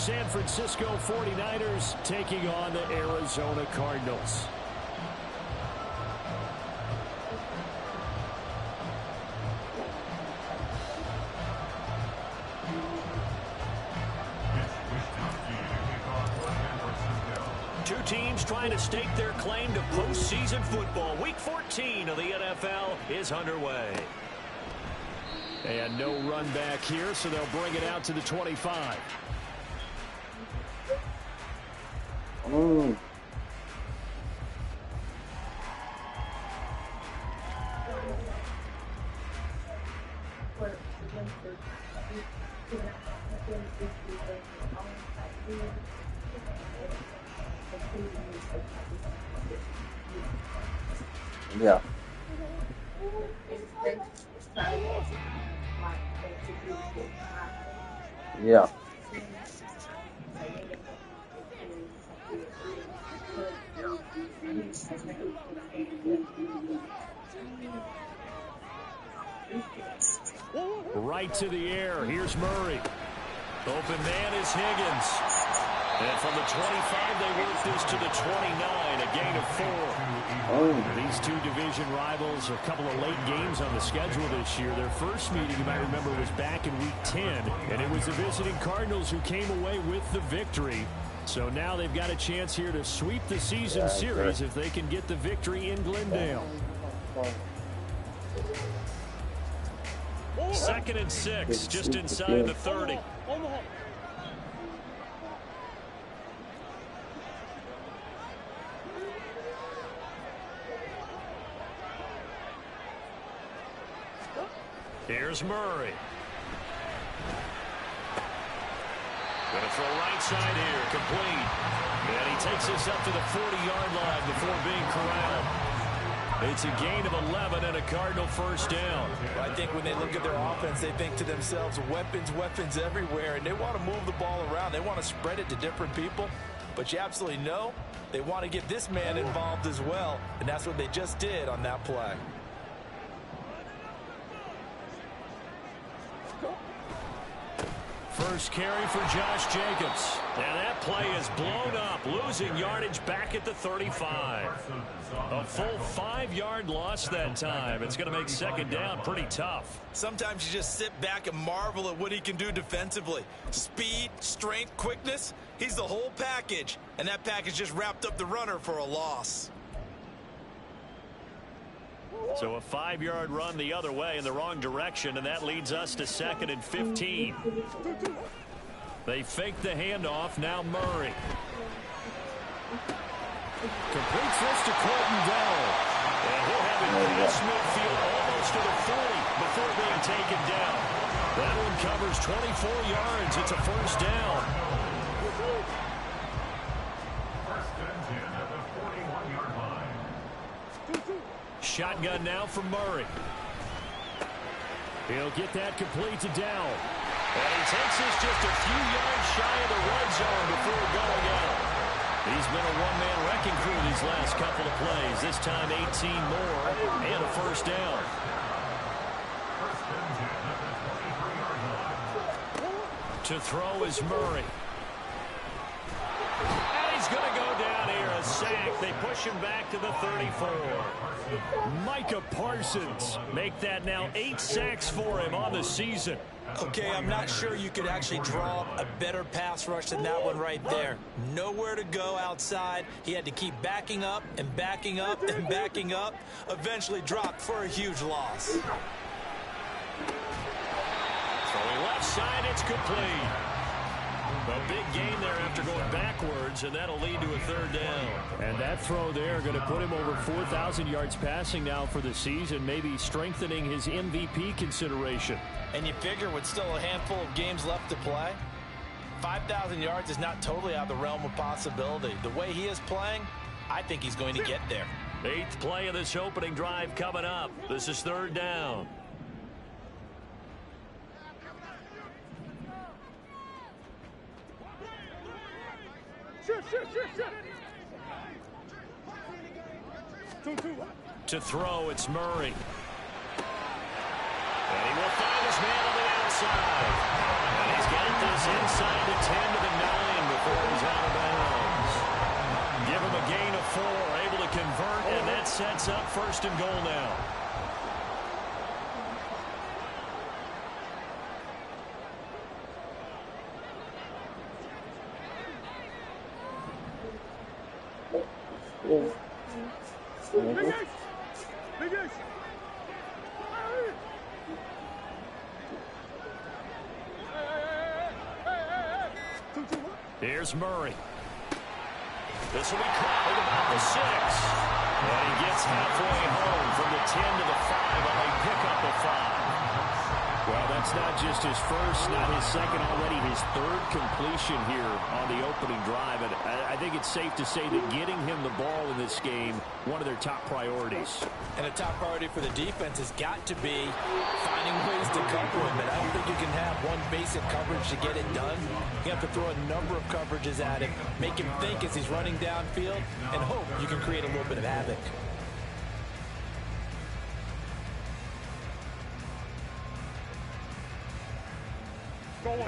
San Francisco 49ers taking on the Arizona Cardinals. Two teams trying to stake their claim to postseason football. Week 14 of the NFL is underway. And no run back here, so they'll bring it out to the 25. Yeah. Yeah. Right to the air. Here's Murray. Open man is Higgins. And from the 25, they work this to the 29, a gain of 4. These two division rivals, a couple of late games on the schedule this year. Their first meeting, you might remember, was back in Week 10, and it was the visiting Cardinals who came away with the victory. So now they've got a chance here to sweep the season series if they can get the victory in Glendale. 2nd and 6, just inside the 30. Here's Murray. Going to throw right side here, complete. And he takes this up to the 40-yard line before being corralled. It's a gain of 11 and a Cardinal first down. I think when they look at their offense, they think to themselves, weapons everywhere, and they want to move the ball around. They want to spread it to different people, but you absolutely know they want to get this man involved as well, and that's what they just did on that play. First carry for Josh Jacobs. And that play is blown up, losing yardage back at the 35. A full 5-yard loss that time. It's going to make second down pretty tough. Sometimes you just sit back and marvel at what he can do defensively. Speed, strength, quickness, he's the whole package. And that package just wrapped up the runner for a loss. So a 5-yard run the other way in the wrong direction, and that leads us to 2nd and 15. They fake the handoff. Now Murray. Completes this to Colton Dell. And he'll have it past midfield almost to the 40 before being taken down. That one covers 24 yards. It's a first down. Shotgun now from Murray. He'll get that complete to Dell. And he takes this just a few yards shy of the red zone before going out. He's been a one-man wrecking crew these last couple of plays. This time 18 more and a first down. To throw is Murray. And he's going to go down here, a sack. They push him back to the 34. Micah Parsons make that now 8 sacks for him on the season. Okay, I'm not sure you could actually draw a better pass rush than that one right there. Nowhere to go outside. He had to keep backing up and backing up and backing up. Eventually dropped for a huge loss. Throwing left side, it's complete. A big gain there after going backwards, and that'll lead to a third down. And that throw there going to put him over 4,000 yards passing now for the season, maybe strengthening his MVP consideration. And you figure with still a handful of games left to play, 5,000 yards is not totally out of the realm of possibility. The way he is playing, I think he's going to get there. 8th play of this opening drive coming up. This is third down. To throw, it's Murray. And he will find his man on the outside. And he's got this inside the 10 to the 9. first and goal now. Here's Murray. This will be caught at about the 6. And he gets halfway home from the 10 to the 5 on a pickup of 5. Well, that's not just his first, not his second, already his third completion here on the opening drive. And I think it's safe to say that getting him the ball in this game, one of their top priorities. And a top priority for the defense has got to be finding ways to cover him. And I don't think you can have one basic coverage to get it done. You have to throw a number of coverages at him, make him think as he's running downfield, and hope you can create a little bit of havoc.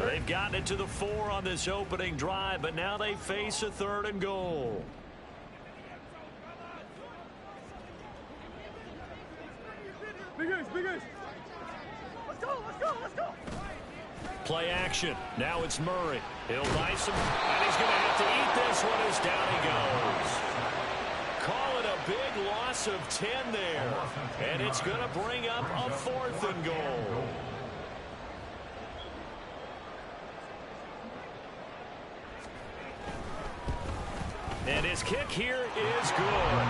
They've gotten it to the 4 on this opening drive, but now they face a 3rd and goal. Let's go. Play action. Now it's Murray. He'll dice him, and he's going to have to eat this one as down he goes. Call it a big loss of 10 there, and it's going to bring up a 4th and goal. And his kick here is good.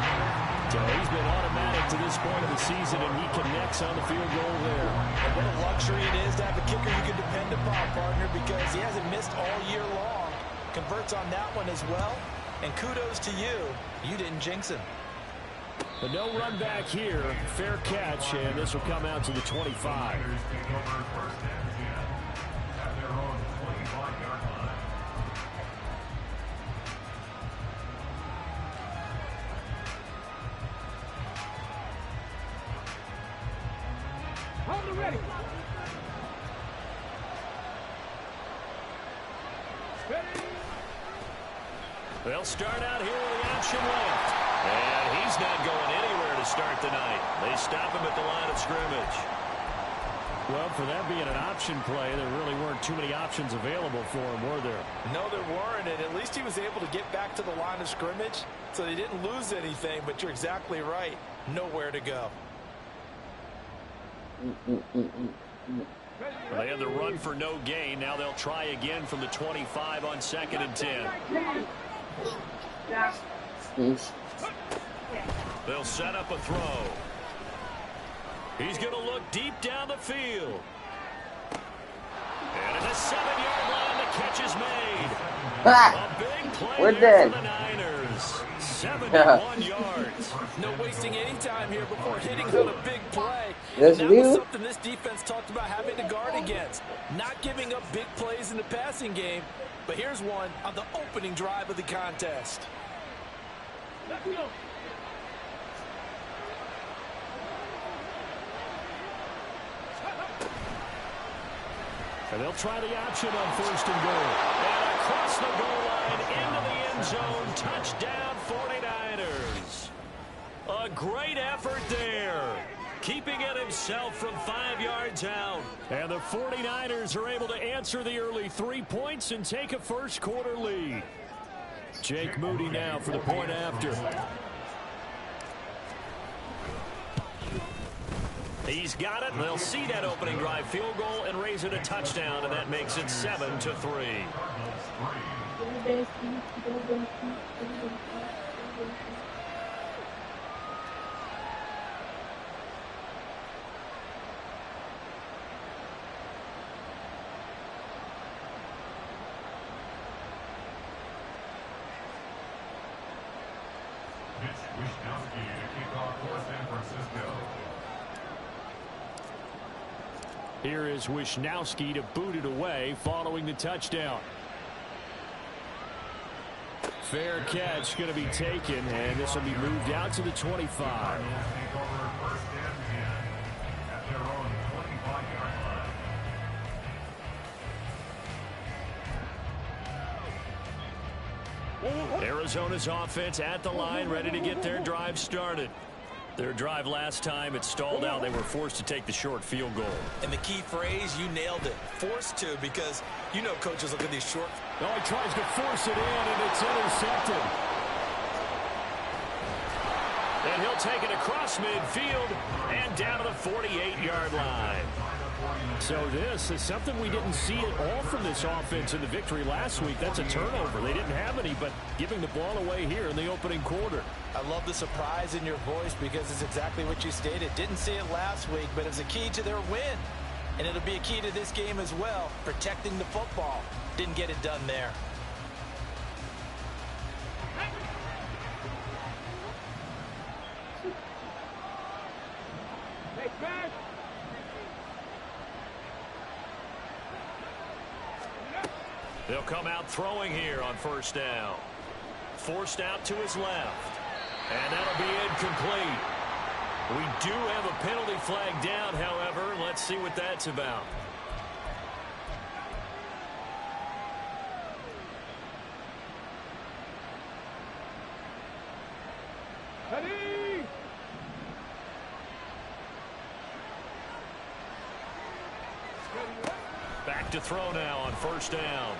So he's been automatic to this point of the season, and he connects on the field goal there. And what a luxury it is to have a kicker you can depend upon, partner, because he hasn't missed all year long. Converts on that one as well. And kudos to you. You didn't jinx him. But no run back here. Fair catch, and this will come out to the 25. Ready. They'll start out here with the option left. And he's not going anywhere to start the night. They stop him at the line of scrimmage. Well, for that being an option play, there really weren't too many options available for him, were there? No, there weren't, and at least he was able to get back to the line of scrimmage, so they didn't lose anything, but you're exactly right. Nowhere to go. They had the run for no gain. Now they'll try again from the 25 on 2nd and 10. They'll set up a throw. He's going to look deep down the field. And at the 7-yard line, the catch is made. A big play there for the Niners. 71 yards. No wasting any time here before hitting on a big play. Yes, and that was something this defense talked about having to guard against. Not giving up big plays in the passing game. But here's one on the opening drive of the contest. Let's go. And they'll try the option on 1st and goal. And across the goal line into the end zone. Touchdown 49ers. A great effort there. Keeping it himself from 5 yards out. And the 49ers are able to answer the early 3 points and take a first-quarter lead. Jake Moody now for the point after. He's got it. They'll see that opening drive field goal and raise it a touchdown, and that makes it 7-3. Wishnowsky to kick off for San Francisco. Here is Wishnowsky to boot it away following the touchdown. Fair catch going to be taken, and this will be moved out to the 25. Arizona's offense at the line, ready to get their drive started. Their drive last time, it stalled out. They were forced to take the short field goal. And the key phrase, you nailed it. Forced to, because you know coaches look at these short. No, he tries to force it in, and it's intercepted. And he'll take it across midfield and down to the 48-yard line. So this is something we didn't see at all from this offense in the victory last week. That's a turnover. They didn't have any, but giving the ball away here in the opening quarter. I love the surprise in your voice because it's exactly what you stated. Didn't see it last week, but it's a key to their win. And it'll be a key to this game as well, protecting the football. Didn't get it done there. They'll come out throwing here on first down. Forced out to his left. And that'll be incomplete. We do have a penalty flag down, however. Let's see what that's about. Ready? Back to throw now on first down.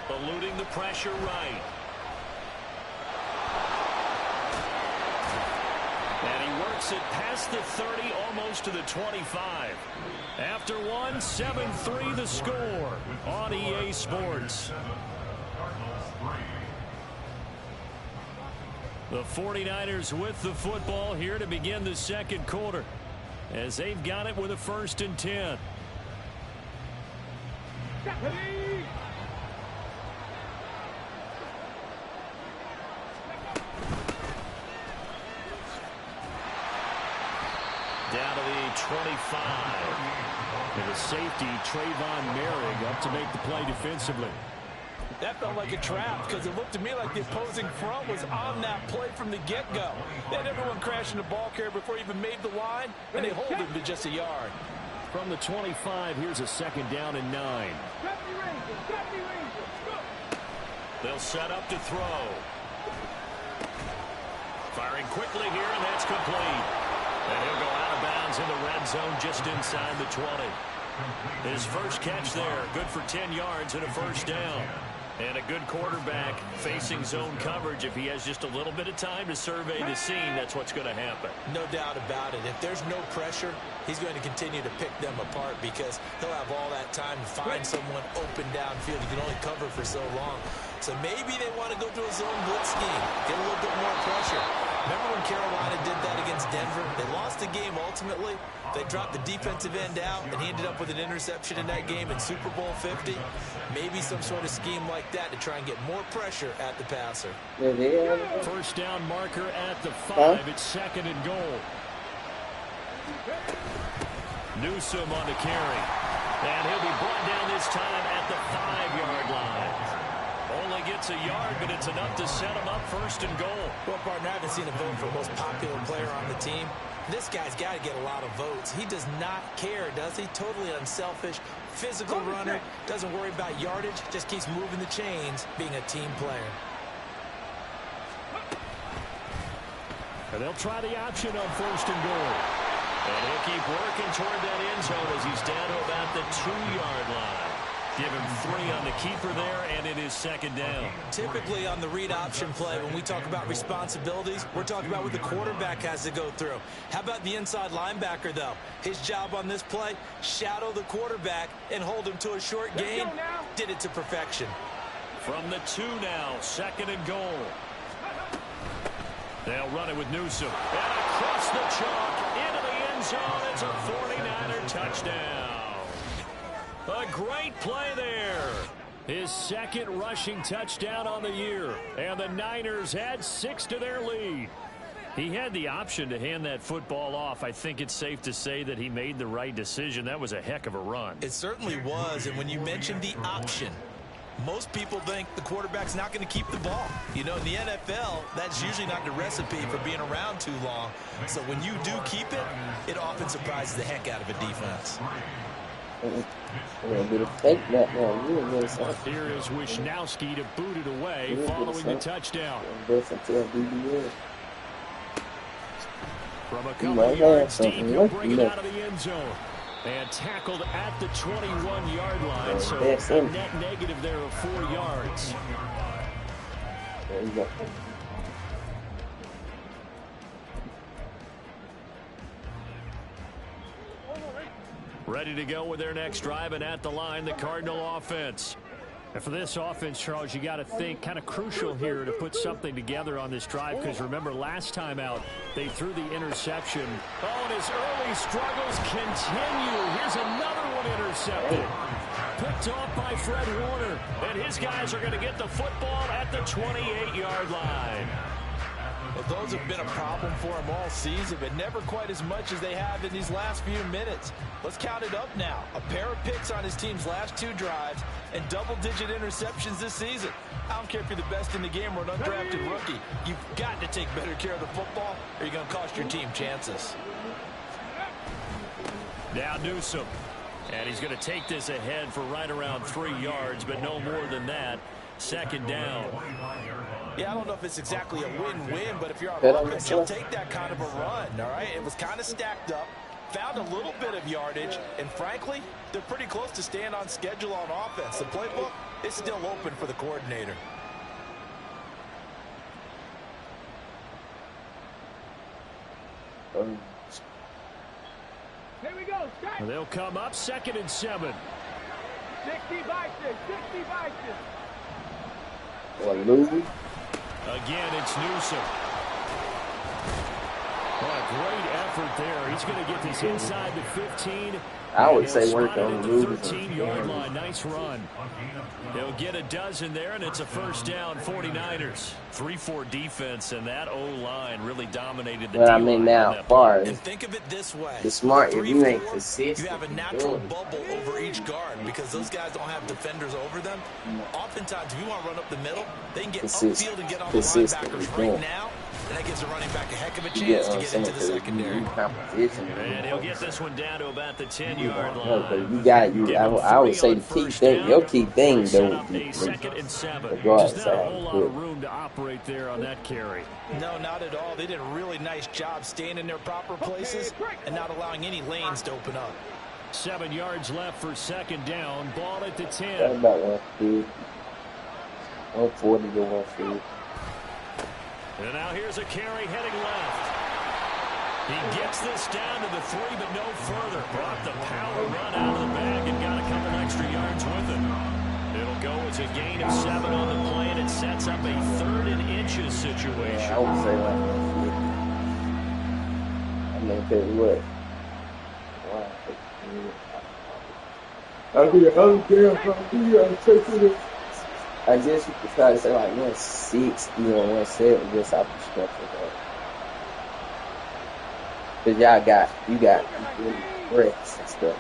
Eluding the pressure right. And he works it past the 30, almost to the 25. After one, 7-3 the score on EA Sports. The 49ers with the football here to begin the second quarter, as they've got it with a 1st and 10. Ready? Down to the 25. And the safety, Trayvon Merrick, up to make the play defensively. That felt like a trap because it looked to me like the opposing front was on that play from the get-go. They had everyone crashing the ball carrier before he even made the line, and they hold him to just a yard. From the 25, here's a 2nd down and 9. They'll set up to throw. Firing quickly here, and that's complete. And he'll go out of bounds in the red zone just inside the 20. His first catch there, good for 10 yards and a 1st down. And a good quarterback facing zone coverage. If he has just a little bit of time to survey the scene, that's what's going to happen. No doubt about it. If there's no pressure, he's going to continue to pick them apart because he'll have all that time to find someone open downfield. He can only cover for so long. So maybe they want to go to a zone blitz scheme, get a little bit more pressure. Remember when Carolina did that against Denver? They lost the game ultimately. They dropped the defensive end out, and he ended up with an interception in that game in Super Bowl 50. Maybe some sort of scheme like that to try and get more pressure at the passer. First down marker at the 5. It's 2nd and goal. Newsome on the carry. And he'll be brought down this time at the 5-yard line. Only gets a yard, but it's enough to set him up 1st and goal. Well, partner, I haven't seen a vote for most popular player on the team. This guy's got to get a lot of votes. He does not care, does he? Totally unselfish, physical runner, doesn't worry about yardage, just keeps moving the chains, being a team player. And they'll try the option on 1st and goal. And he'll keep working toward that end zone as he's down to about the 2-yard line. Give him 3 on the keeper there, and it is 2nd down. Typically on the read option play, when we talk about responsibilities, we're talking about what the quarterback has to go through. How about the inside linebacker, though? His job on this play, shadow the quarterback and hold him to a short gain. Did it to perfection. From the 2 now, 2nd and goal. They'll run it with Newsome. And across the chalk, into the end zone. It's a 49er touchdown. A great play there. His 2nd rushing touchdown on the year. And the Niners add 6 to their lead. He had the option to hand that football off. I think it's safe to say that he made the right decision. That was a heck of a run. It certainly was. And when you mentioned the option, most people think the quarterback's not going to keep the ball. You know, in the NFL, that's usually not the recipe for being around too long. So when you do keep it, it often surprises the heck out of a defense. Here is Wisnowski to boot it away From a couple of yards deep, he'll bring it out of the end zone. And tackled at the 21-yard line, so a net negative there of 4 yards. There you go. Ready to go with their next drive, and at the line, the Cardinal offense. And for this offense, Charles, you got to think kind of crucial here to put something together on this drive, because remember last time out they threw the interception. Oh, and his early struggles continue. Here's another one intercepted. Picked off by Fred Warner, and his guys are going to get the football at the 28-yard line. Well, those have been a problem for him all season, but never quite as much as they have in these last few minutes. Let's count it up now. A pair of picks on his team's last 2 drives and double-digit interceptions this season. I don't care if you're the best in the game or an undrafted rookie. You've got to take better care of the football, or you're going to cost your team chances. Now Newsome. And he's going to take this ahead for right around 3 yards, but no more than that. Second down. Yeah, I don't know if it's exactly a win-win, but if you're on offense, you'll take that kind of a run, all right? It was kind of stacked up, found a little bit of yardage, and frankly, they're pretty close to staying on schedule on offense. The playbook is still open for the coordinator. Here we go. Start. They'll come up 2nd and 7. 60 by 6. 60 by 6. What, Louis? Again, it's Newsome. What a great effort there. He's going to get this inside the 15. I would say work on the Louis. 13-yard line. Nice run. They'll get a dozen there, and it's a first down, 49ers. 3-4 defense, and that O-line really dominated the But I mean, now, far and think of it this way. the smart, if you ain't consistent, you have a natural bubble over each guard because those guys don't have defenders over them. Oftentimes, if you want to run up the middle, they can get upfield and get on the linebackers right now, and that gives the running back a heck of a chance to get into the secondary. And he'll get this one down to about the 10-yard line. You got, I would say the key thing, your key thing, though, a 2nd and 7. the guards Just not a whole lot of good. room to operate there on that carry. No, not at all. They did a really nice job staying in their proper places and not allowing any lanes to open up. 7 yards left for second down. Ball at the 10. That's about 140. 140 to 150. And now here's a carry heading left. He gets this down to the 3, but no further. Brought the power run out of the bag and got a couple extra yards with it. It'll go as a gain of 7 on the play, and it sets up a 3rd and inches situation. Yeah, I would say like 150. I mean, tell you what. I guess you could try to say like 160 or 170 just off the structure though. Cause you got breaks and stuff.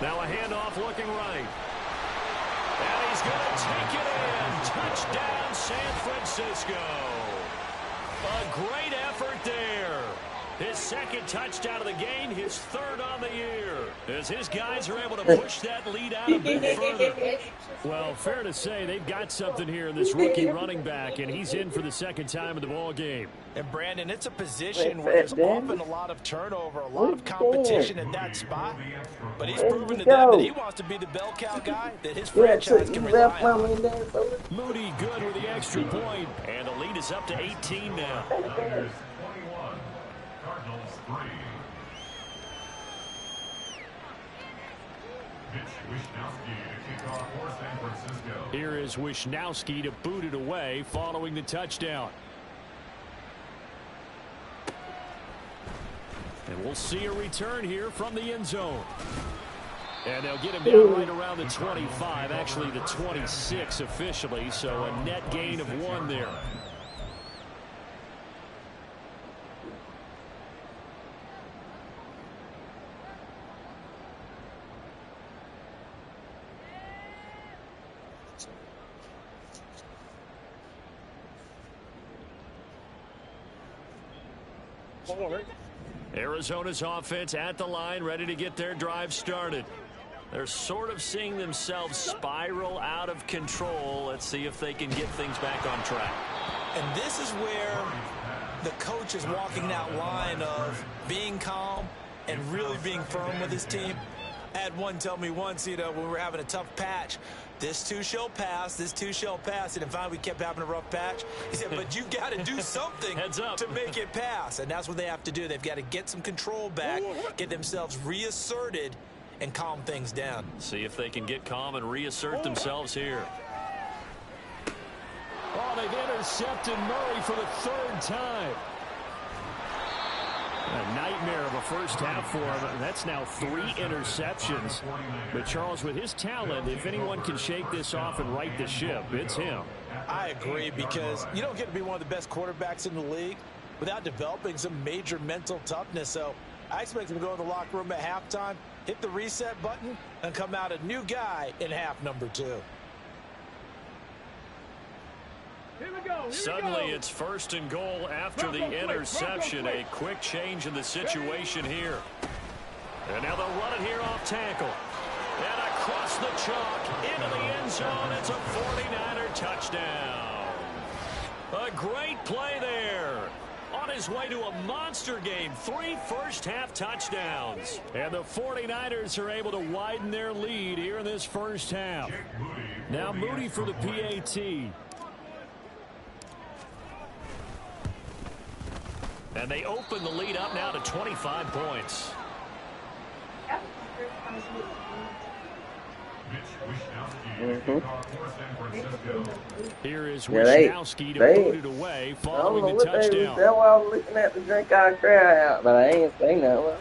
Now a handoff looking right. And he's going to take it in. Touchdown, San Francisco. A great effort there. His 2nd touchdown of the game, his 3rd on the year. As his guys are able to push that lead out a bit further. Well, fair to say they've got something here in this rookie running back, and he's in for the 2nd time in the ball game. And Brandon, it's a position where there's often a lot of turnover, a lot of competition at that spot. But he's proven to them that he wants to be the bell cow guy that his franchise can rely on. Moody good with the extra point, and the lead is up to 18 now. Niners 21, Cardinals 3. Mitch Wishnowsky to kick off for San Francisco. Here is Wishnowsky to boot it away following the touchdown. And we'll see a return here from the end zone. And they'll get him down right around the 25, actually the 26 officially, so a net gain of 1 there. Arizona's offense at the line, ready to get their drive started. They're sort of seeing themselves spiral out of control. Let's see if they can get things back on track. And this is where the coach is walking that line of being calm and really being firm with his team. I had one tell me once, when we were having a tough patch, this too shall pass, this too shall pass. And finally, we kept having a rough patch. He said, but you got to do something to make it pass. And that's what they have to do. They've got to get some control back, get themselves reasserted, and calm things down. See if they can get calm and reassert themselves here. Oh, they've intercepted Murray for the 3rd time. A nightmare of a first half for him. That's now 3 interceptions. But Charles, with his talent, if anyone can shake this off and right the ship, it's him. I agree, because you don't get to be one of the best quarterbacks in the league without developing some major mental toughness. So I expect him to go in the locker room at halftime, hit the reset button, and come out a new guy in half number 2. Suddenly it's 1st and goal after the interception. A quick change in the situation here. And now they'll run it here off tackle. And across the chalk into the end zone. It's a 49er touchdown. A great play there. On his way to a monster game. 3 first-half touchdowns. And the 49ers are able to widen their lead here in this first half. Now Moody for the PAT. And they open the lead up now to 25 points. Here is Wisnowski to put it away following the touchdown. That's why I was looking at the drink out crowd out, but I ain't saying that.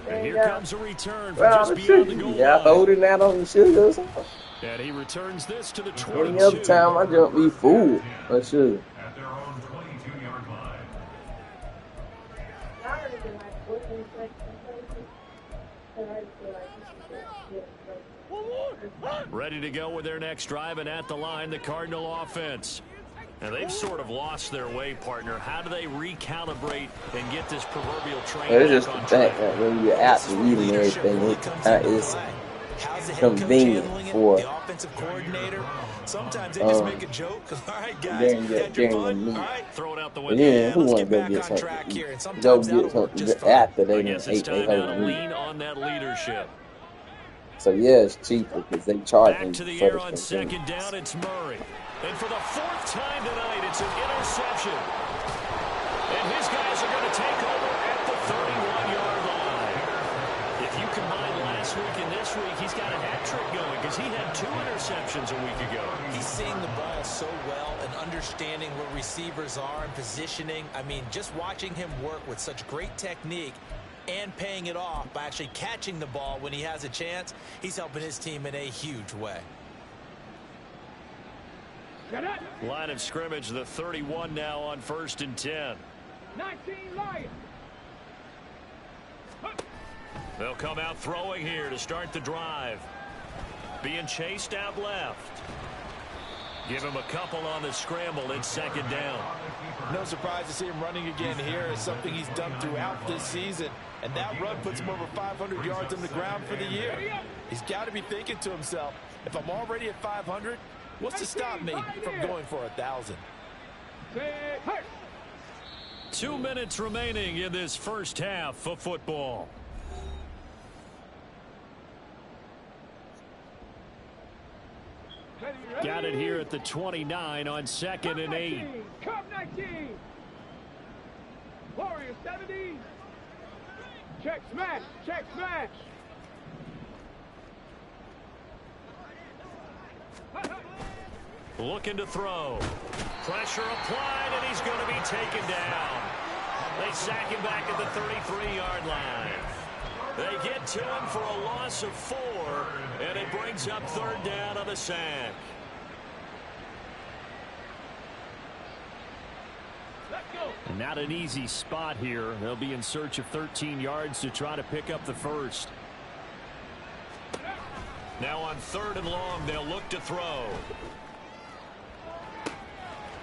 And here comes a return from just beyond the goal line. Yeah, holding that on the sugar or something. And he returns this to the 22. Any other time I jump be fooled or sugar. At their own 22-yard line. Ready to go with their next drive, and at the line, the Cardinal offense. And they've sort of lost their way, partner. How do they recalibrate and get this proverbial train It's just on the track? fact that when you're out to reading everything, it's convenient for the offensive coordinator. Sometimes they just make a joke. All right, guys, had your fun. All right, throw it out the and window. then who let's want to get go back get on something track to here. And eat? Go sometimes get that'll work just something fine. after I they done guess it's ate time their now to whole meat. lean on that leadership. So yeah, it's cheaper because they charge Back them to the for air the on convenience. 2nd down, it's Murray. And for the 4th time tonight, it's an interception. And his guys are going to take over at the 31-yard line. If you combine last week and this week, he's got a hat trick going because he had 2 interceptions a week ago. He's seeing the ball so well and understanding where receivers are and positioning. I mean, just watching him work with such great technique and paying it off by actually catching the ball when he has a chance, he's helping his team in a huge way. Line of scrimmage, the 31 now on 1st and 10. 19 Lions. They'll come out throwing here to start the drive. Being chased out left. Give him a couple on the scramble. It's 2nd down. No surprise to see him running again here. It's something he's done throughout this season. And that run puts him over 500 yards on the ground for the year. He's got to be thinking to himself, if I'm already at 500, what's to stop me from going for 1,000? 2 minutes remaining in this first half of football. Got it here at the 29 on 2nd and 8. Cup 19. Warriors 70. Check smash. Check smash. Looking to throw. Pressure applied, and he's going to be taken down. They sack him back at the 33-yard line. They get to him for a loss of 4, and it brings up 3rd down on the sack. And not an easy spot here. They'll be in search of 13 yards to try to pick up the first. Now on 3rd and long, they'll look to throw.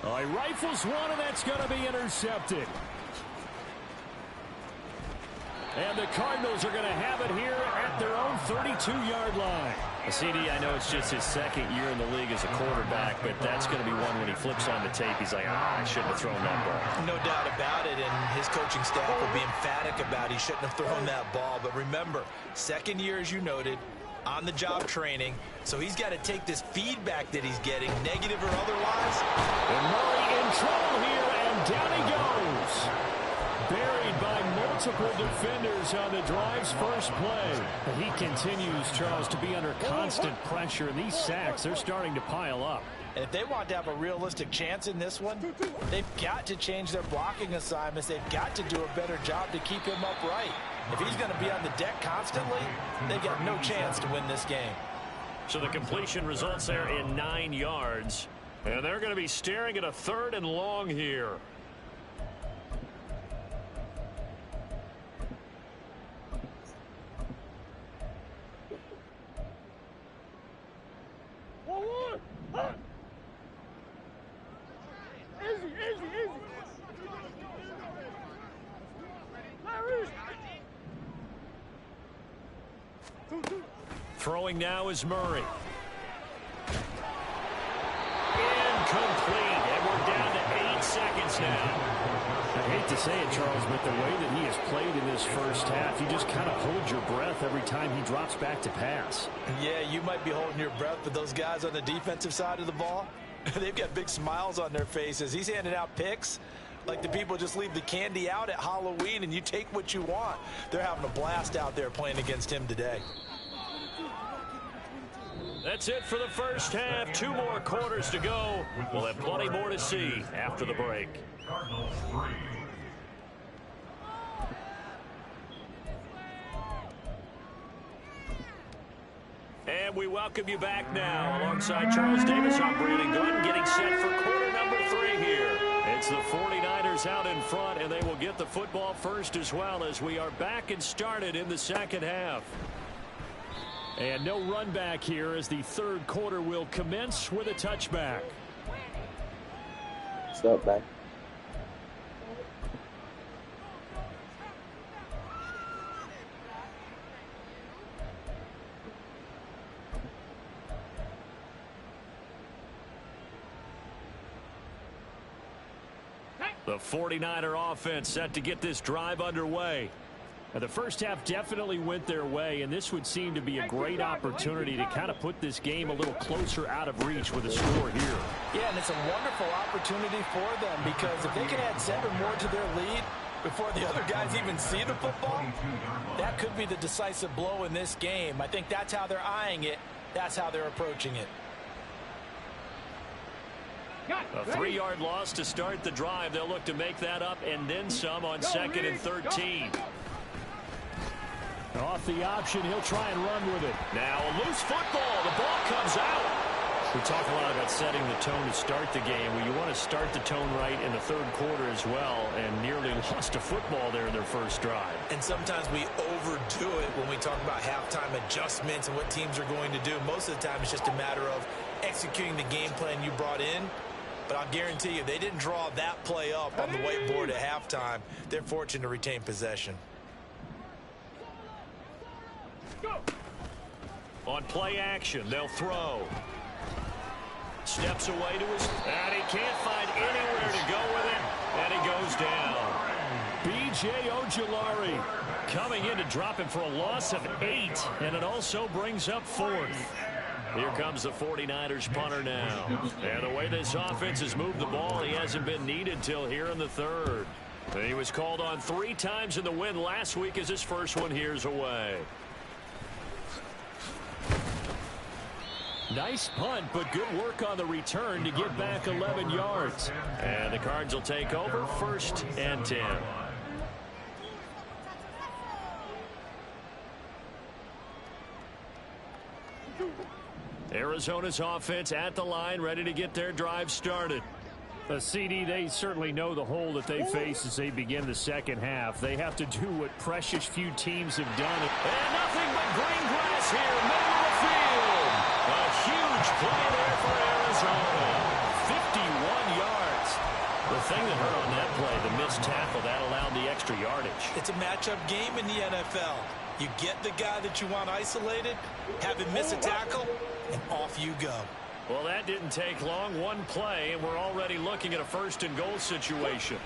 Oh, he rifles one, and that's going to be intercepted. And the Cardinals are going to have it here at their own 32-yard line. CD, I know it's just his second year in the league as a quarterback, but that's going to be one when he flips on the tape. He's like, I shouldn't have thrown that ball. No doubt about it, and his coaching staff will be emphatic about he shouldn't have thrown that ball. But remember, second year, as you noted, on-the-job training, so he's got to take this feedback that he's getting, negative or otherwise. And Murray in trouble here, and down he goes. Buried by multiple defenders on the drive's first play. He continues, Charles, to be under constant pressure, and these sacks, they're starting to pile up. And if they want to have a realistic chance in this one, they've got to change their blocking assignments. They've got to do a better job to keep him upright. If he's going to be on the deck constantly, they've got no chance to win this game. So the completion results there in 9 yards. And they're going to be staring at a 3rd and long here. Throwing now is Murray. Incomplete, and we're down to 8 seconds now. I hate to say it, Charles, but the way that he has played in this first half, you just kind of hold your breath every time he drops back to pass. Yeah, you might be holding your breath, but those guys on the defensive side of the ball, they've got big smiles on their faces. He's handing out picks like the people just leave the candy out at Halloween and you take what you want. They're having a blast out there playing against him today. That's it for the first half. 2 more quarters to go. We'll have plenty more to see after the break. Cardinals 3. And we welcome you back now. Alongside Charles Davis, I'm Brandon Gunn, getting set for quarter number 3 here. It's the 49ers out in front, and they will get the football first as well as we are back and started in the second half. And no run back here as the 3rd quarter will commence with a touchback. What's up, man? The 49er offense set to get this drive underway. Now, the first half definitely went their way, and this would seem to be a great opportunity to kind of put this game a little closer out of reach with a score here. Yeah, and it's a wonderful opportunity for them because if they can add 7 more to their lead before the other guys even see the football, that could be the decisive blow in this game. I think that's how they're eyeing it. That's how they're approaching it. A 3-yard loss to start the drive. They'll look to make that up and then some on 2nd and 13. Off the option, he'll try and run with it. Now a loose football. The ball comes out. We talk a lot about setting the tone to start the game. Well, you want to start the tone right in the 3rd quarter as well, and nearly lost a football there in their first drive. And sometimes we overdo it when we talk about halftime adjustments and what teams are going to do. Most of the time, it's just a matter of executing the game plan you brought in. But I'll guarantee you, they didn't draw that play up on the whiteboard at halftime. They're fortunate to retain possession. On play action, they'll throw. Steps away to his, and he can't find anywhere to go with it, and he goes down. B.J. Ojulari coming in to drop him for a loss of 8, and it also brings up 4th. Here comes the 49ers punter now. And the way this offense has moved the ball, he hasn't been needed till here in the 3rd. And he was called on 3 times in the win last week as his first one here's away. Nice punt, but good work on the return to get back 11 yards. And the Cards will take over 1st and 10. Arizona's offense at the line, ready to get their drive started. The CD, they certainly know the hole that they face as they begin the second half. They have to do what precious few teams have done. And nothing but green grass here, middle of the field. A huge play there for Arizona. 51 yards. The thing that hurt on that play, the missed tackle, that allowed the extra yardage. It's a matchup game in the NFL. You get the guy that you want isolated, have him miss a tackle, and off you go. Well, that didn't take long. One play, and we're already looking at a first-and-goal situation.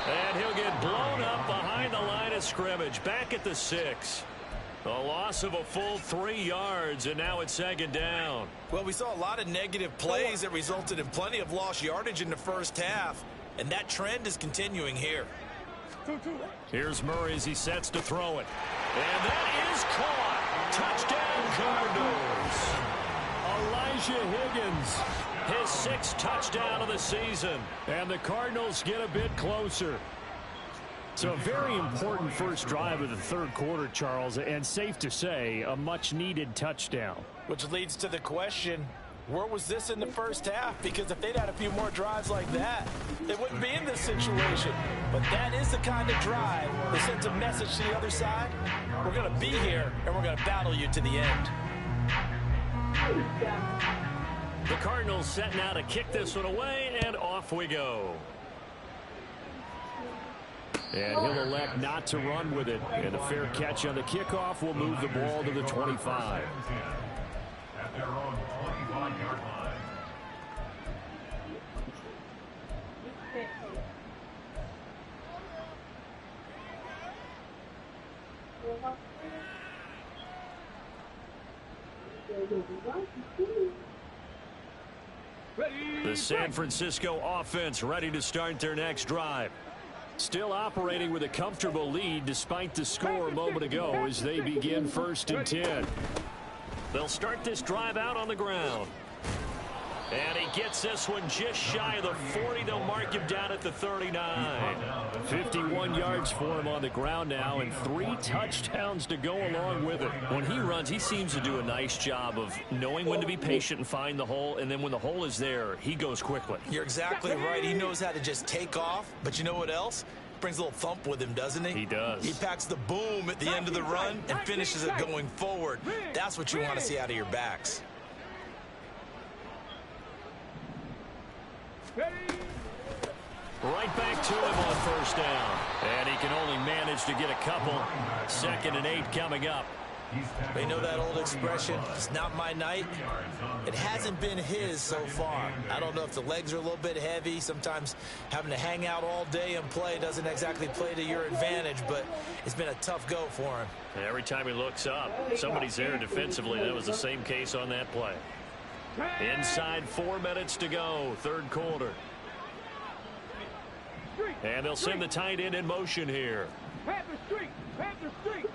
And he'll get blown up behind the line of scrimmage, back at the 6. A loss of a full 3 yards, and now it's second down. Well, we saw a lot of negative plays that resulted in plenty of lost yardage in the first half, and that trend is continuing here. Here's Murray as he sets to throw it. And that is caught. Touchdown, Cardinals. Elijah Higgins, his 6th touchdown of the season. And the Cardinals get a bit closer. So a very important first drive of the third quarter, Charles, and safe to say, a much-needed touchdown. Which leads to the question, where was this in the first half? Because if they'd had a few more drives like that, they wouldn't be in this situation. But that is the kind of drive that sends a message to the other side. We're going to be here, and we're going to battle you to the end. The Cardinals set now to kick this one away, and off we go. And he'll elect not to run with it. And a fair catch on the kickoff will move the ball to the 25. At their own 25-yard line. The San Francisco offense ready to start their next drive. Still operating with a comfortable lead despite the score a moment ago as they begin 1st and 10. They'll start this drive out on the ground. And he gets this one just shy of the 40. They'll mark him down at the 39. 51 yards for him on the ground now and 3 touchdowns to go along with it. When he runs, he seems to do a nice job of knowing when to be patient and find the hole. And then when the hole is there, he goes quickly. You're exactly right. He knows how to just take off. But you know what else? Brings a little thump with him, doesn't he? He does. He packs the boom at the end of the run and finishes it going forward. That's what you want to see out of your backs. Right back to him on first down. And he can only manage to get a couple. 2nd and 8 coming up. They know that old expression, it's not my night. It hasn't been his so far. I don't know if the legs are a little bit heavy. Sometimes having to hang out all day and play doesn't exactly play to your advantage, but it's been a tough go for him. Every time he looks up, somebody's there defensively. That was the same case on that play. Inside 4 minutes to go, third quarter. And they'll send the tight end in motion here. Panther Street! Panther Street!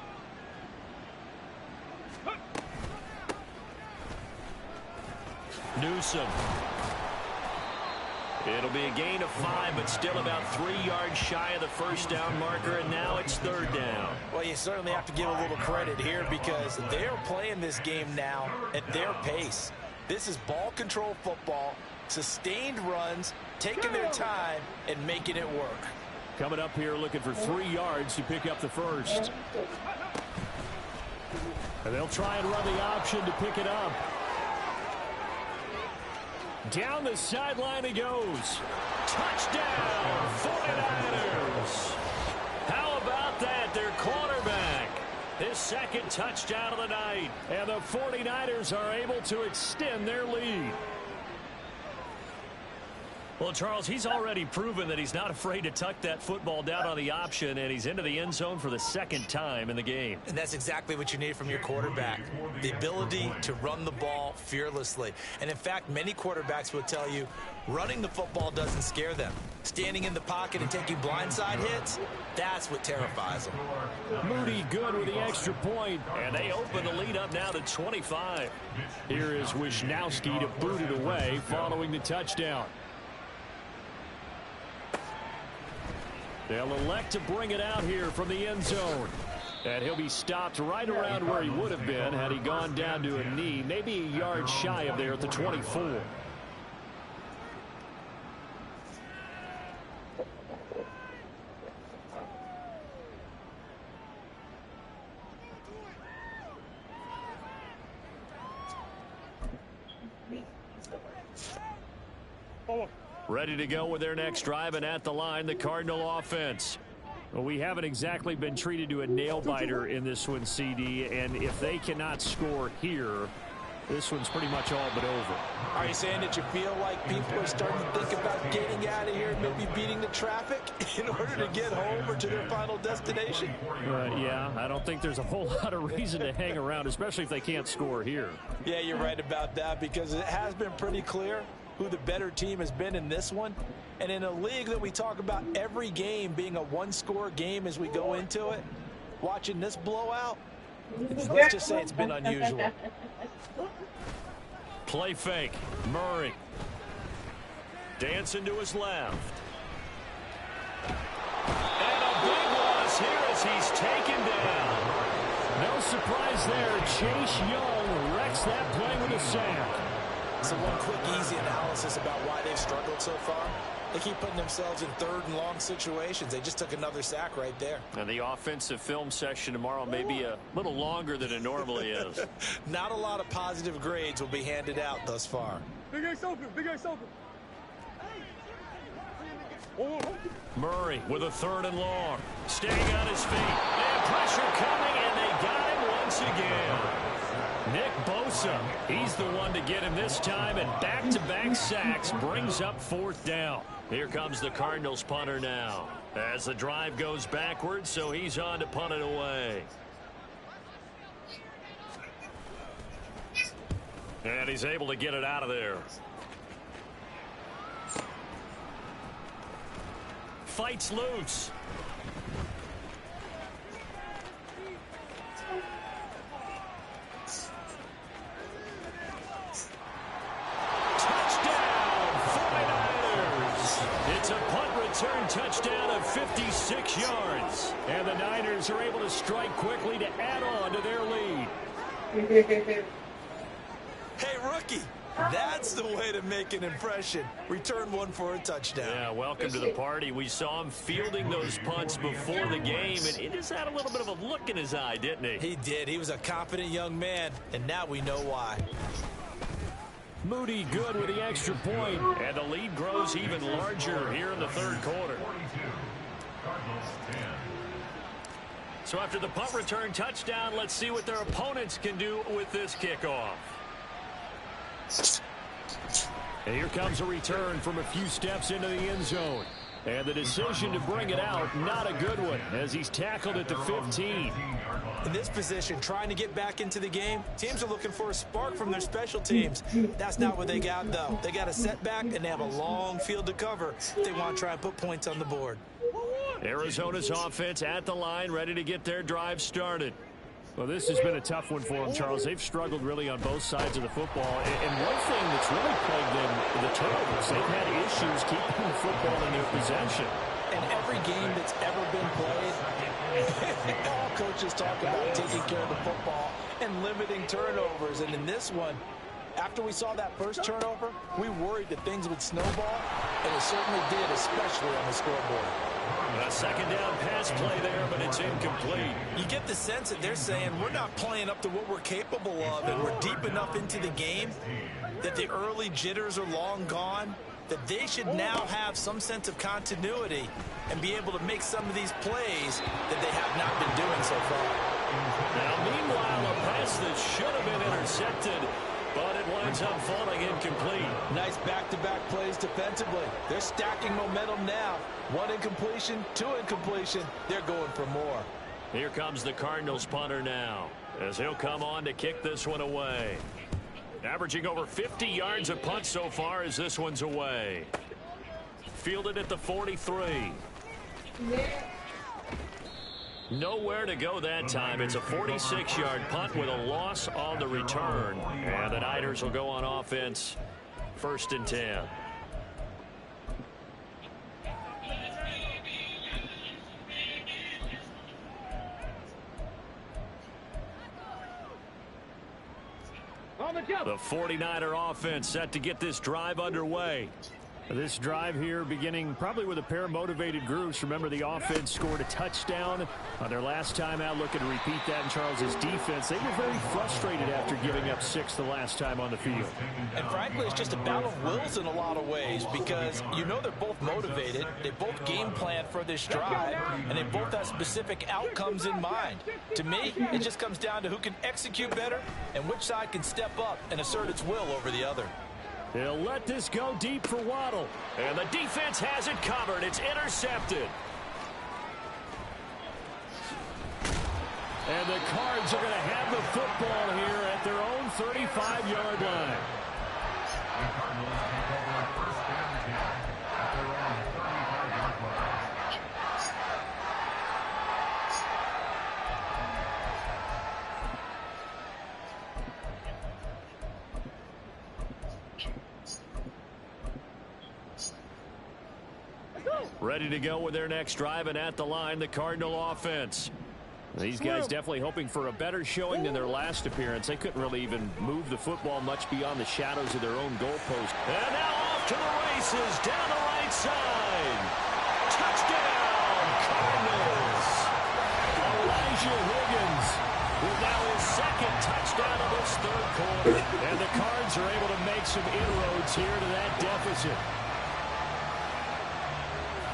Newsom. It'll be a gain of 5, but still about 3 yards shy of the first down marker, and now it's third down. Well, you certainly have to give a little credit here because they're playing this game now at their pace. This is ball control football, sustained runs, taking their time, and making it work. Coming up here looking for 3 yards to pick up the first. And they'll try and run the option to pick it up. Down the sideline he goes. Touchdown, 49ers. How about that? Their quarterback. His 2nd touchdown of the night. And the 49ers are able to extend their lead. Well, Charles, he's already proven that he's not afraid to tuck that football down on the option, and he's into the end zone for the 2nd time in the game. And that's exactly what you need from your quarterback, the ability to run the ball fearlessly. And, in fact, many quarterbacks will tell you running the football doesn't scare them. Standing in the pocket and taking blindside hits, that's what terrifies them. Moody good with the extra point, and they open the lead up now to 25. Here is Wisnowski to boot it away following the touchdown. They'll elect to bring it out here from the end zone. And he'll be stopped right around where he would have been had he gone down to a knee, maybe a yard shy of there at the 24. Ready to go with their next drive, and at the line, the Cardinal offense. Well, we haven't exactly been treated to a nail-biter in this one, CD, and if they cannot score here, this one's pretty much all but over. Are you saying that you feel like people are starting to think about getting out of here and maybe beating the traffic in order to get home or to their final destination? Yeah, I don't think there's a whole lot of reason to hang around, especially if they can't score here. Yeah, you're right about that, because it has been pretty clear who the better team has been in this one. And in a league that we talk about every game being a one-score game as we go into it, watching this blowout, let's just say it's been unusual. Play fake. Murray. Dancing to his left. And a big loss here as he's taken down. No surprise there. Chase Young wrecks that play with a sack. So one quick, easy analysis about why they've struggled so far. They keep putting themselves in third and long situations. They just took another sack right there. And the offensive film session tomorrow may be a little longer than it normally is. Not a lot of positive grades will be handed out thus far. Big Ace open. Big Ace open. Murray with a 3rd and long. Staying on his feet. And pressure coming, and they got him once again. Nick Bosa, he's the one to get him this time, and back-to-back sacks brings up 4th down. Here comes the Cardinals punter now. As the drive goes backwards, so he's on to punt it away. And he's able to get it out of there. Fights loose. Return touchdown of 56 yards. And the Niners are able to strike quickly to add on to their lead. Hey, rookie, that's the way to make an impression. Return one for a touchdown. Yeah, welcome to the party. We saw him fielding those punts before the game, and he just had a little bit of a look in his eye, didn't he? He did. He was a confident young man, and now we know why. Moody good with the extra point, and the lead grows even larger here in the 3rd quarter. So after the punt return touchdown, let's see what their opponents can do with this kickoff. And here comes a return from a few steps into the end zone. And the decision to bring it out, not a good one, as he's tackled at the 15. In this position, trying to get back into the game, teams are looking for a spark from their special teams. That's not what they got, though. They got a setback, and they have a long field to cover if they want to try and put points on the board. Arizona's offense at the line, ready to get their drive started. Well, this has been a tough one for them, Charles. They've struggled really on both sides of the football. And one thing that's really plagued them, the turnovers. They've had issues keeping the football in their possession. In every game that's ever been played, all coaches talk about taking care of the football and limiting turnovers. And in this one, after we saw that first turnover, we worried that things would snowball, and it certainly did, especially on the scoreboard. A 2nd down pass play there, but it's incomplete. You get the sense that they're saying we're not playing up to what we're capable of, and we're deep enough into the game that the early jitters are long gone, that they should now have some sense of continuity and be able to make some of these plays that they have not been doing so far. Now, meanwhile, a pass that should have been intercepted, but it winds up falling incomplete. Nice back-to-back plays defensively. They're stacking momentum now. 1 incompletion, 2 incompletion. They're going for more. Here comes the Cardinals punter now, as he'll come on to kick this one away. Averaging over 50 yards a punt so far as this one's away. Fielded at the 43. Nowhere to go that time. It's a 46-yard punt with a loss on the return. And the Niners will go on offense, 1st and 10. The 49er offense set to get this drive underway. This drive here beginning probably with a pair of motivated groups. Remember, the offense scored a touchdown on their last time out, looking to repeat that in Charles's defense. They were very frustrated after giving up 6 the last time on the field. And frankly, it's just a battle of wills in a lot of ways because you know they're both motivated. They both game plan for this drive, and they both have specific outcomes in mind. To me, it just comes down to who can execute better and which side can step up and assert its will over the other. They'll let this go deep for Waddle. And the defense has it covered. It's intercepted. And the Cards are going to have the football here at their own 35-yard line. The Cardinals take over a first down again at their own 35-yard line. Ready to go with their next drive, and at the line, the Cardinal offense. These guys definitely hoping for a better showing than their last appearance. They couldn't really even move the football much beyond the shadows of their own goalpost. And now off to the races down the right side. Touchdown, Cardinals. Elijah Higgins with now his second touchdown of this third quarter. And the Cards are able to make some inroads here to that deficit.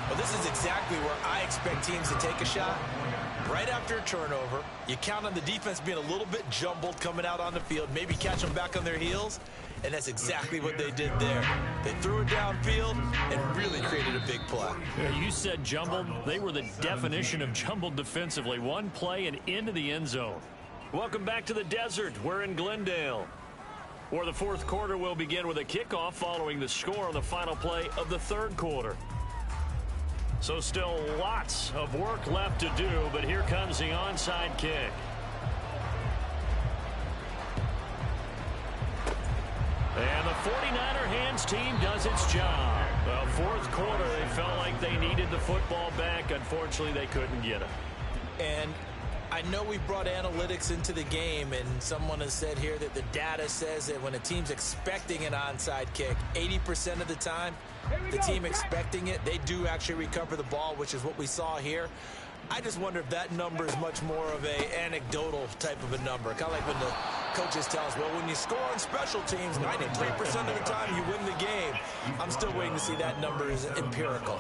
Well, this is exactly where I expect teams to take a shot. Right after a turnover, you count on the defense being a little bit jumbled coming out on the field, maybe catch them back on their heels, and that's exactly what they did there. They threw it downfield and really created a big play. Yeah, you said jumbled. They were the definition of jumbled defensively. One play and into the end zone. Welcome back to the desert. We're in Glendale, where the fourth quarter will begin with a kickoff following the score on the final play of the third quarter. So still lots of work left to do, but here comes the onside kick. And the 49er hands team does its job. Well, fourth quarter, they felt like they needed the football back. Unfortunately, they couldn't get it. And I know we brought analytics into the game, and someone has said here that the data says that when a team's expecting an onside kick, 80% of the time, the team expecting it, they do actually recover the ball, which is what we saw here. I just wonder if that number is much more of a anecdotal type of a number. Kind of like when the coaches tell us, well, when you score on special teams, 93% of the time you win the game. I'm still waiting to see that number is empirical.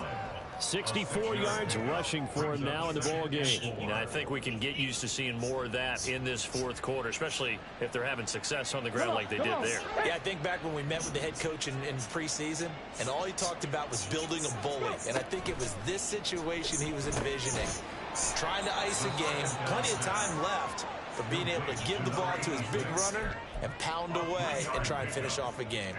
64 yards rushing for him now in the ball game. And I think we can get used to seeing more of that in this fourth quarter, especially if they're having success on the ground like they did there. Yeah, I think back when we met with the head coach in preseason, and all he talked about was building a bully. And I think it was this situation he was envisioning. Trying to ice a game, plenty of time left, but being able to give the ball to his big runner and pound away and try and finish off a game.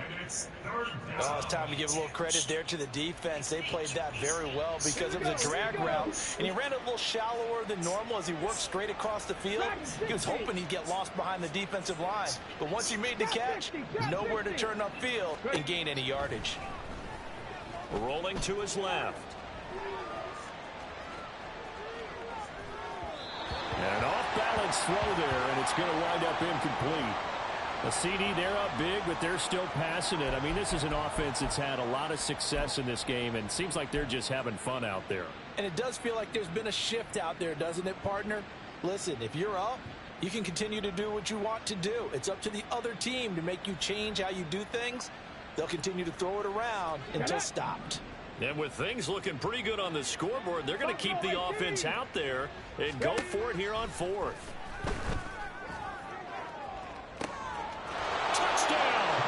Oh, it's time to give a little credit there to the defense. They played that very well because it was a drag route, and he ran it a little shallower than normal as he worked straight across the field. He was hoping he'd get lost behind the defensive line, but once he made the catch, nowhere to turn upfield and gain any yardage. Rolling to his left. And an off-balance throw there, and it's going to wind up incomplete. A CD, they're up big, but they're still passing it. I mean, this is an offense that's had a lot of success in this game, and it seems like they're just having fun out there. And it does feel like there's been a shift out there, doesn't it, partner? Listen, if you're up, you can continue to do what you want to do. It's up to the other team to make you change how you do things. They'll continue to throw it around until stopped. And with things looking pretty good on the scoreboard, they're going to keep the offense out there and go for it here on fourth. Touchdown!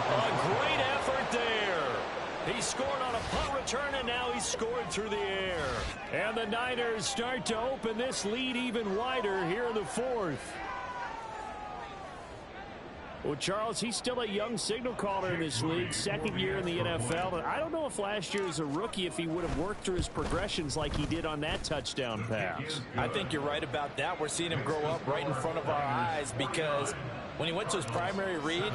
A great effort there. He scored on a punt return, and now he's scored through the air. And the Niners start to open this lead even wider here in the fourth. Well, Charles, he's still a young signal caller in this league, second year in the NFL. And I don't know if last year as a rookie, if he would have worked through his progressions like he did on that touchdown pass. I think you're right about that. We're seeing him grow up right in front of our eyes because when he went to his primary read,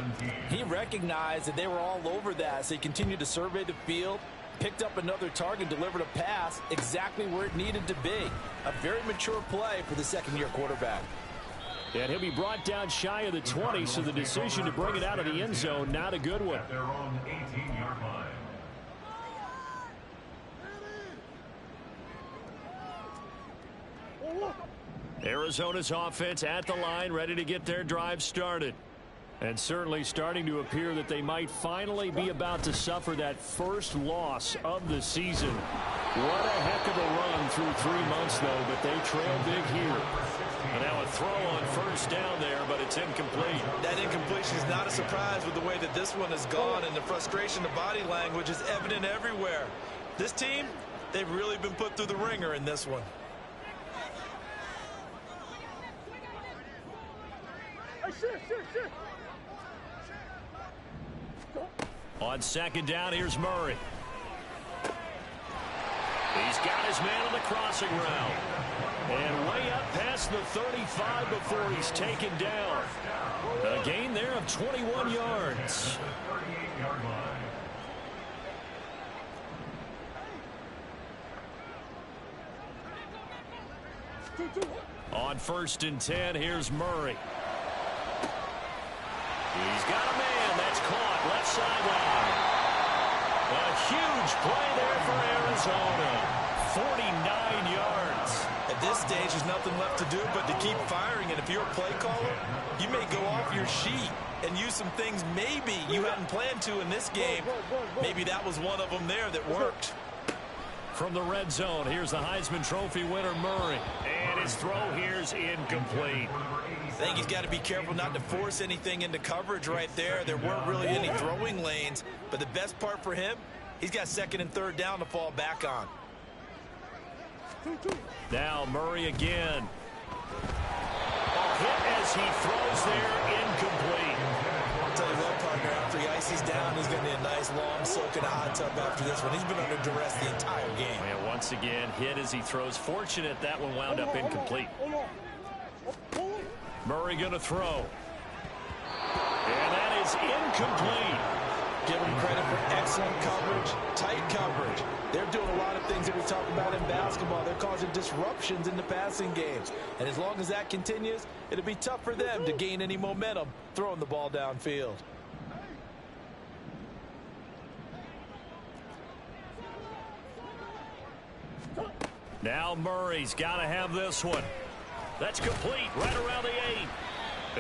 he recognized that they were all over that. So he continued to survey the field, picked up another target, delivered a pass exactly where it needed to be. A very mature play for the second-year quarterback. And he'll be brought down shy of the 20, so the decision to bring it out of the end zone, not a good one. At their own 18-yard line. Arizona's offense at the line, ready to get their drive started. And certainly starting to appear that they might finally be about to suffer that first loss of the season. What a heck of a run through 3 months, though, but they trail big here. And now a throw on first down there, but it's incomplete. That incompletion is not a surprise with the way that this one has gone, and the frustration, the body language is evident everywhere. This team, they've really been put through the ringer in this one. On second down, here's Murray. He's got his man on the crossing route. And way up past the 35 before he's taken down. A gain there of 21 yards. On first and 10, here's Murray. He's got a man. That's caught left sideline. A huge play there for Arizona. 49 yards. At this stage, there's nothing left to do but to keep firing. And if you're a play caller, you may go off your sheet and use some things maybe you hadn't planned to in this game. Maybe that was one of them there that worked. From the red zone, here's the Heisman Trophy winner, Murray. And his throw here's incomplete. I think he's got to be careful not to force anything into coverage right there. There weren't really any throwing lanes. But the best part for him, he's got second and third down to fall back on. Now Murray again. A hit as he throws there, incomplete. I'll tell you what, partner, after he ices down, he's going to need a nice, long soak in a hot tub after this one. He's been under duress the entire game. And once again, hit as he throws. Fortunate that one wound up incomplete. Murray going to throw. And that is incomplete. Give him credit for excellent coverage, tight coverage. They're doing a lot of things that we talk about in basketball. They're causing disruptions in the passing games. And as long as that continues, it'll be tough for them to gain any momentum throwing the ball downfield. Now Murray's got to have this one. That's complete right around the 8.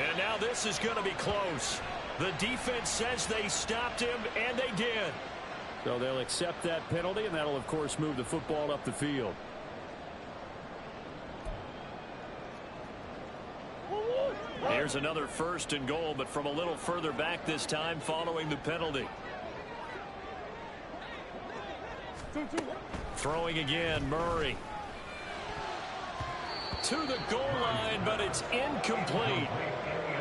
And now this is going to be close. The defense says they stopped him, and they did. So they'll accept that penalty, and that'll, of course, move the football up the field. Here's another first and goal, but from a little further back this time following the penalty. Throwing again, Murray. To the goal line, but it's incomplete.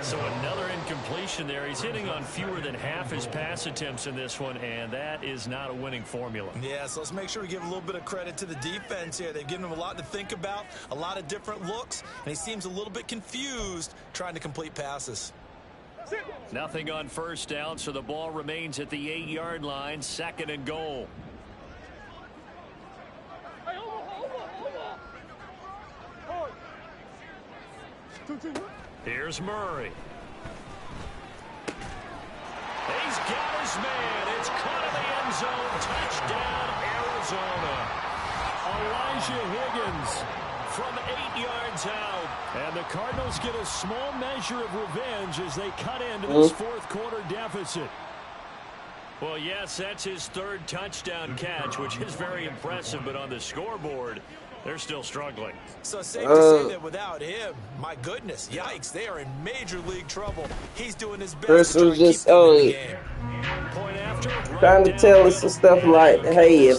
So another incompletion there. He's hitting on fewer than half his pass attempts in this one, and that is not a winning formula. Yeah, so let's make sure we give a little bit of credit to the defense here. They've given him a lot to think about, a lot of different looks, and he seems a little bit confused trying to complete passes. Nothing on first down, so the ball remains at the 8-yard line, second and goal. Here's Murray. He's got his man. It's caught in the end zone. Touchdown, Arizona. Elijah Higgins from 8 yards out. And the Cardinals get a small measure of revenge as they cut into this fourth quarter deficit. Well, yes, that's his third touchdown catch, which is very impressive, but on the scoreboard, they're still struggling. So it's safe to say that without him, my goodness, yikes, they are in major league trouble. He's doing his best to try to keep them in the game. Point after, trying to tell us some stuff like, hey, if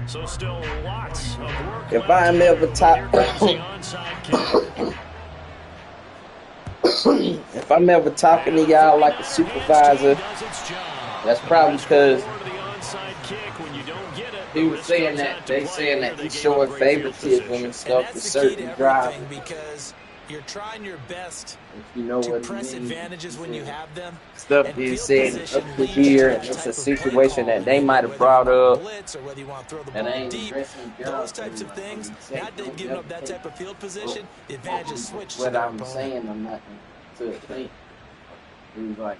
so still lots of work if I'm ever if I'm ever talking to y'all like a supervisor, that's probably because he was saying that they saying that he's showing favoritism and stuff to certain drivers. Because you're trying your best you know to what press I mean. advantages when you have them. Stuff is said up to here, and it's a situation that they might have brought up, and they ain't addressing those types of things. Now they've given up that type of field position, the advantage is switched to what their I'm opponent. saying, I'm not to think. He was like,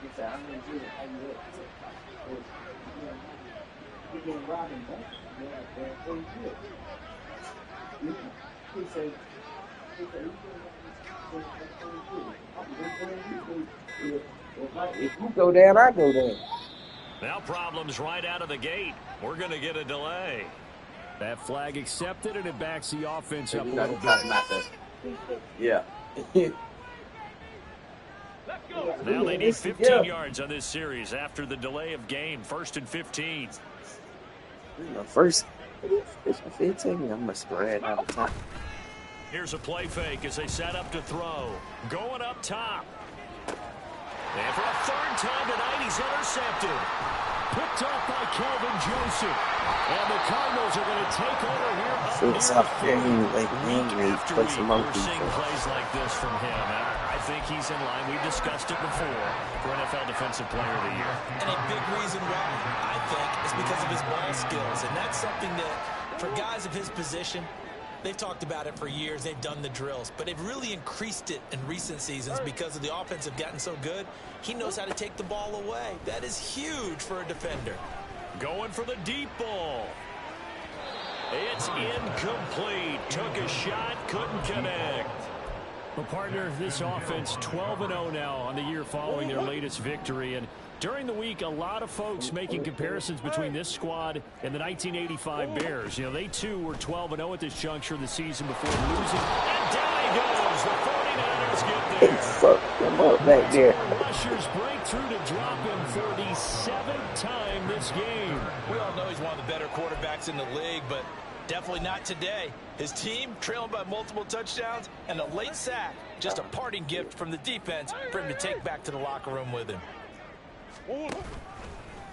he said, I'm gonna do it. If you go down, I go down. Now problems right out of the gate. We're going to get a delay. That flag accepted, and it backs the offense up a little bit. Yeah. Now they need 15 yards on this series after the delay of game. 1st and 15. First 15, I'm going to spread out of time. Here's a play fake as they set up to throw. Going up top. And for a 3rd time tonight, he's intercepted. Picked off by Kelvin Joseph. And the Cardinals are going to take over here. It's up here. After we're seeing plays like this from him. I think he's in line. We've discussed it before for NFL Defensive Player of the Year. And a big reason why, I think, is because of his ball skills. And that's something that, for guys of his position, they've talked about it for years. They've done the drills. But they've really increased it in recent seasons because of the offense have gotten so good. He knows how to take the ball away. That is huge for a defender. Going for the deep ball. It's incomplete. Took a shot, couldn't connect. Well, partner, this offense 12-0 now on the year following their latest victory. And during the week, a lot of folks making comparisons between this squad and the 1985 Bears. You know, they too were 12-0 at this juncture of the season before losing. And down he goes. The 49ers get there. Fuck them up back there. Rushers break through to drop him for the 7th time this game. We all know he's one of the better quarterbacks in the league, but definitely not today. His team trailing by multiple touchdowns and a late sack. Just a parting gift from the defense for him to take back to the locker room with him.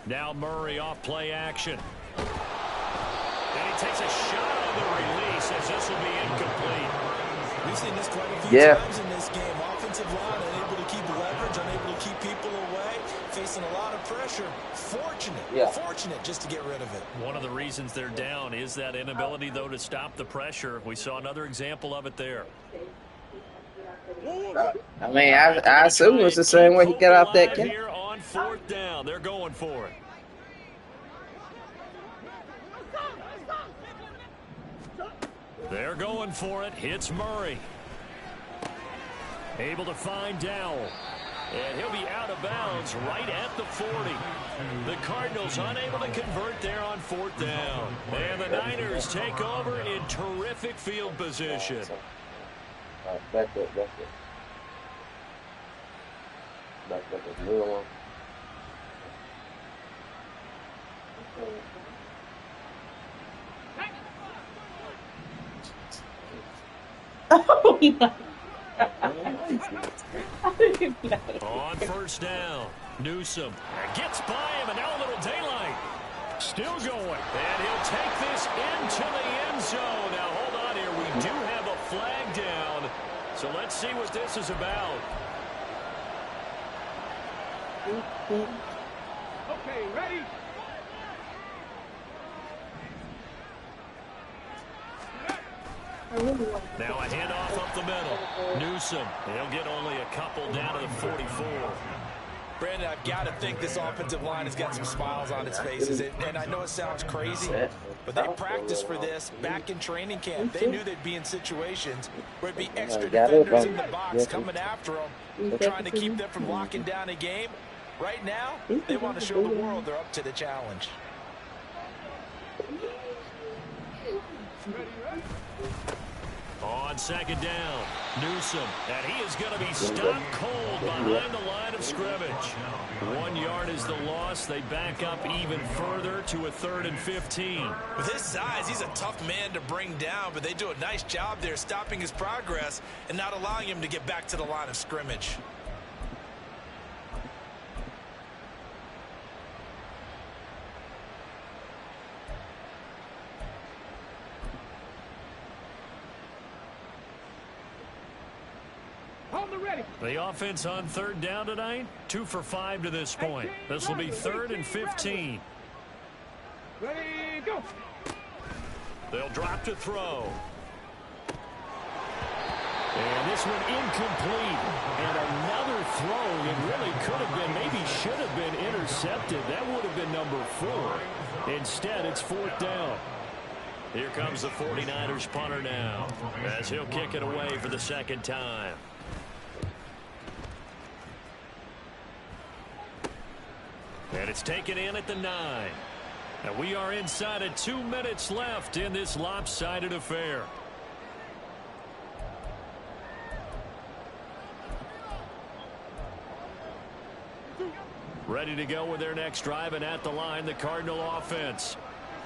Now Murray off play action. And he takes a shot on the release as this will be incomplete. We've seen this quite a few times in this game. Offensive line unable to keep leverage, unable to keep people away, facing a lot of pressure. Fortunate just to get rid of it. One of the reasons they're down is that inability, though, to stop the pressure. We saw another example of it there. I mean, I assume it's the same way he got off that kick. Here on 4th down, they're going for it. They're going for it. Hits Murray. Able to find Dowell. And he'll be out of bounds right at the 40. The Cardinals unable to convert there on 4th down. And the Niners take over in terrific field position. Back up. Little one. Oh, yeah. On 1st down, Newsome gets by him, and now a little daylight. Still going, and he'll take this into the end zone. Now, hold on here. We do have a flag down, so let's see what this is about. Okay, ready? Now a handoff up the middle. Newsome, he'll get only a couple down to the 44. Brandon, I've got to think this offensive line has got some smiles on its faces. And I know it sounds crazy, but they practiced for this back in training camp. They knew they'd be in situations where it'd be extra defenders in the box coming after them, trying to keep them from locking down a game. Right now, they want to show the world they're up to the challenge. On 2nd down, Newsome, and he is going to be stopped cold behind the line of scrimmage. 1 yard is the loss. They back up even further to a 3rd and 15. With his size, he's a tough man to bring down, but they do a nice job there stopping his progress and not allowing him to get back to the line of scrimmage. The offense on 3rd down tonight, 2 for 5 to this point. This will be 3rd and 15. Ready, go. They'll drop to throw. And this one incomplete. And another throw that really could have been, maybe should have been intercepted. That would have been number 4. Instead, it's 4th down. Here comes the 49ers punter now, as he'll kick it away for the 2nd time. And it's taken in at the 9. And we are inside of 2 minutes left in this lopsided affair. Ready to go with their next drive, and at the line, the Cardinal offense.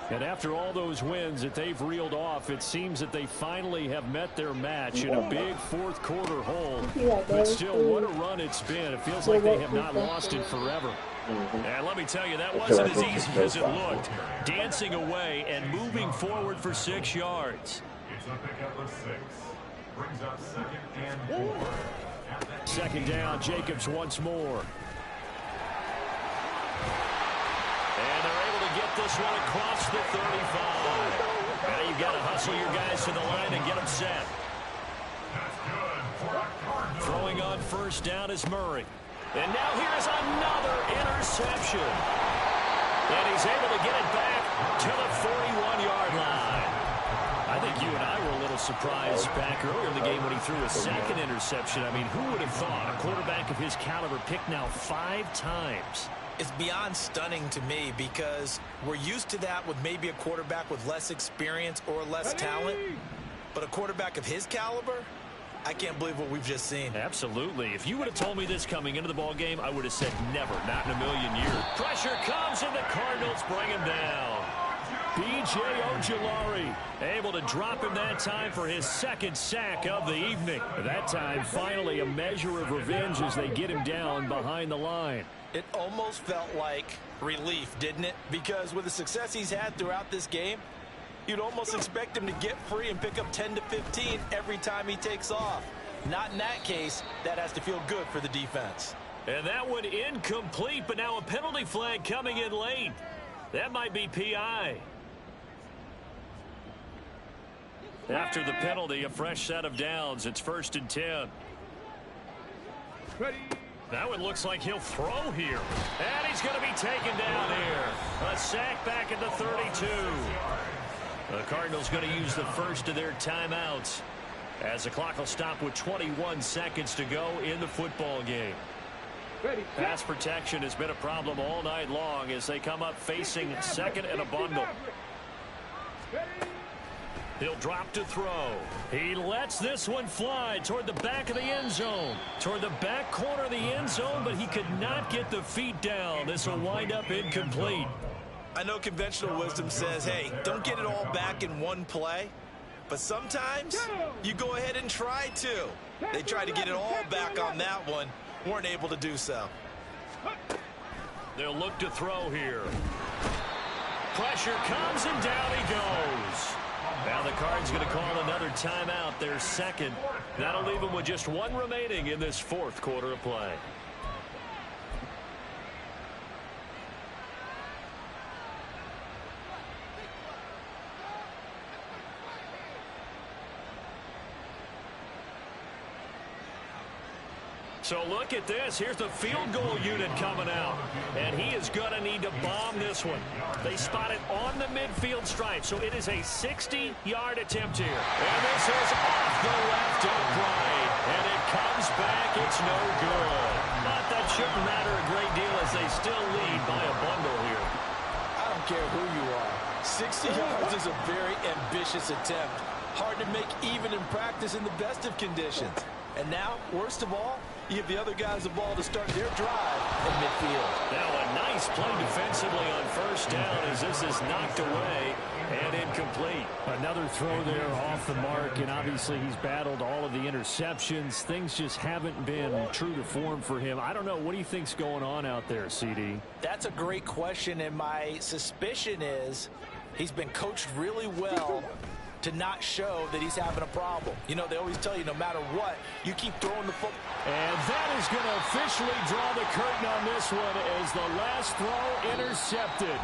And after all those wins that they've reeled off, it seems that they finally have met their match in a big 4th quarter hole. But still, what a run it's been. It feels like they have not lost it forever. And let me tell you, that wasn't as easy as it looked. Dancing away and moving forward for 6 yards. It's a pickup of 6. Brings up 2nd and 4. 2nd down, Jacobs once more. And they're able to get this one across the 35. Now you've got to hustle your guys to the line and get them set. Throwing on 1st down is Murray. And now here's another interception. And he's able to get it back to the 41-yard line. I think you and I were a little surprised back earlier in the game when he threw a 2nd interception. I mean, who would have thought a quarterback of his caliber picked now 5 times? It's beyond stunning to me because we're used to that with maybe a quarterback with less experience or less talent. But a quarterback of his caliber, I can't believe what we've just seen. Absolutely. If you would have told me this coming into the ball game, I would have said never, not in a million years. Pressure comes, and the Cardinals bring him down. B.J. Ojulari able to drop him that time for his 2nd sack of the evening. That time, finally, a measure of revenge as they get him down behind the line. It almost felt like relief, didn't it? Because with the success he's had throughout this game, you'd almost expect him to get free and pick up 10 to 15 every time he takes off. Not in that case. That has to feel good for the defense. And that one incomplete, but now a penalty flag coming in late. That might be PI. After the penalty, a fresh set of downs. It's 1st and 10. Ready. That one looks like he'll throw here. And he's going to be taken down here. A sack back at the 32. The Cardinals going to use the first of their timeouts as the clock will stop with 21 seconds to go in the football game. Ready. Pass protection has been a problem all night long as they come up facing 2nd and a bundle. He'll drop to throw. He lets this one fly toward the back of the end zone. Toward the back corner of the end zone, but he could not get the feet down. This will wind up incomplete. I know conventional wisdom says, hey, don't get it all back in one play. But sometimes you go ahead and try to. They tried to get it all back on that one. Weren't able to do so. They'll look to throw here. Pressure comes and down he goes. Now the Cards going to call another timeout, their 2nd. That'll leave them with just 1 remaining in this 4th quarter of play. So look at this. Here's the field goal unit coming out. And he is going to need to bomb this one. They spot it on the midfield stripe. So it is a 60-yard attempt here. And this is off the left upright. And it comes back. It's no good. But that shouldn't matter a great deal as they still lead by a bundle here. I don't care who you are. 60 yards is a very ambitious attempt. Hard to make even in practice in the best of conditions. And now, worst of all, you give the other guys the ball to start their drive in midfield. Now a nice play defensively on 1st down as this is knocked away and incomplete. Another throw there off the mark, and obviously he's battled all of the interceptions. Things just haven't been true to form for him. I don't know. What do you think's going on out there, CD? That's a great question, and my suspicion is he's been coached really well to not show that he's having a problem. You know, they always tell you no matter what, you keep throwing the football. And that is going to officially draw the curtain on this one as the last throw intercepted.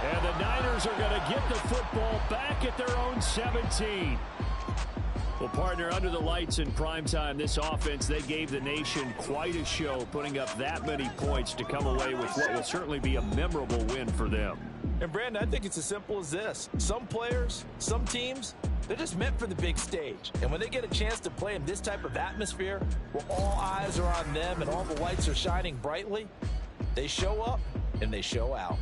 And the Niners are going to get the football back at their own 17. Well, partner, under the lights in primetime, this offense, they gave the nation quite a show, putting up that many points to come away with what will certainly be a memorable win for them. And, Brandon, I think it's as simple as this. Some players, some teams, they're just meant for the big stage. And when they get a chance to play in this type of atmosphere, where all eyes are on them and all the lights are shining brightly, they show up and they show out.